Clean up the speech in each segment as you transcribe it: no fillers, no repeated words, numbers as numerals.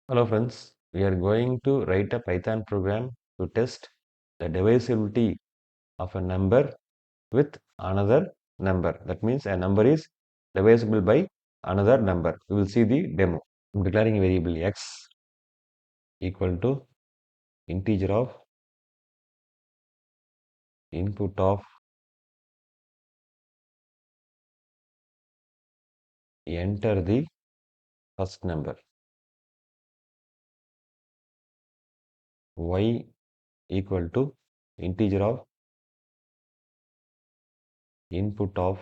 Hello friends, we are going to write a Python program to test the divisibility of a number with another number. That means a number is divisible by another number. We will see the demo. I am declaring a variable x equal to integer of input of enter the first number, y equal to integer of input of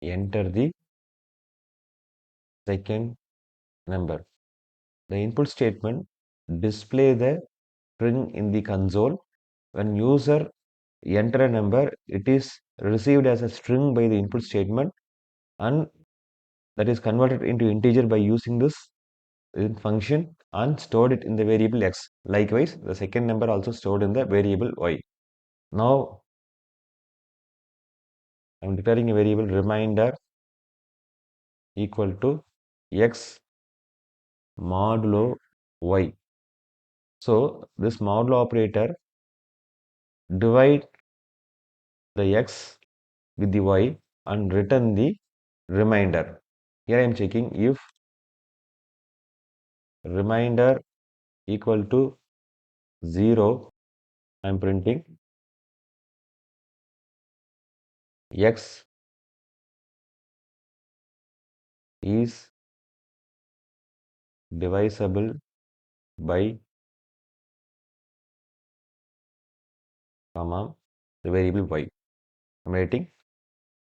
enter the second number. The input statement display the string in the console. When user enter a number, it is received as a string by the input statement and that is converted into integer by using this function and stored it in the variable x. Likewise, the second number also stored in the variable y. Now, I am declaring a variable reminder equal to x modulo y. So, this modulo operator divide the x with the y and return the remainder. Here I am checking if remainder equal to 0, I am printing x is divisible by comma the variable y. I am writing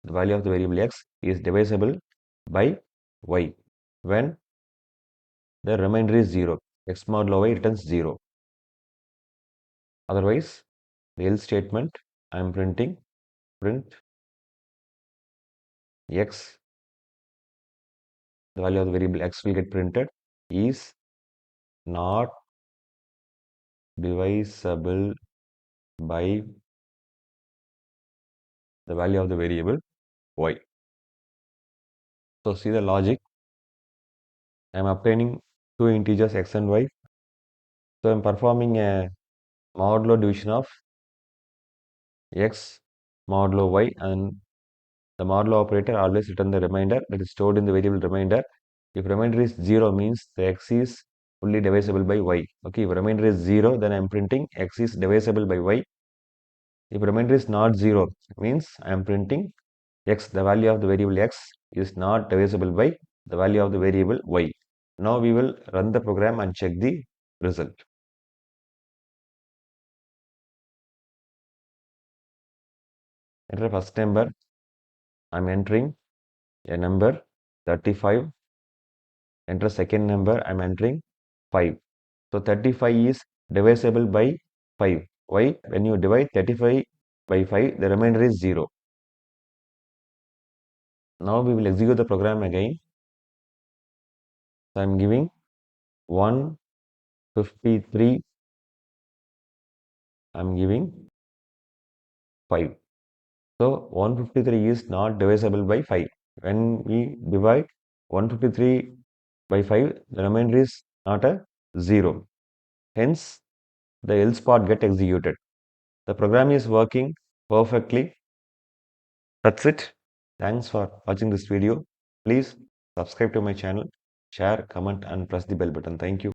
the value of the variable x is divisible by y when the remainder is 0. X modulo y returns 0. Otherwise, the else statement I am printing print x, the value of the variable x will get printed is not divisible by the value of the variable y. So see the logic. I am obtaining two integers x and y. So I am performing a modulo division of x modulo y, and the modulo operator always return the remainder that is stored in the variable remainder. If remainder is 0 means the x is fully divisible by y. Okay, if remainder is 0, then I am printing x is divisible by y. If remainder is not 0 means I am printing x, the value of the variable x is not divisible by the value of the variable y. Now we will run the program and check the result. Enter first number. I am entering a number 35. Enter second number. I am entering 5. So 35 is divisible by 5. Why? When you divide 35 by 5, the remainder is 0. Now we will execute the program again. So I am giving 153. I am giving 5. So 153 is not divisible by 5. When we divide 153 by 5, the remainder is not a 0. Hence, the else part get executed. The program is working perfectly. That's it. Thanks for watching this video. Please subscribe to my channel, share, comment and press the bell button. Thank you.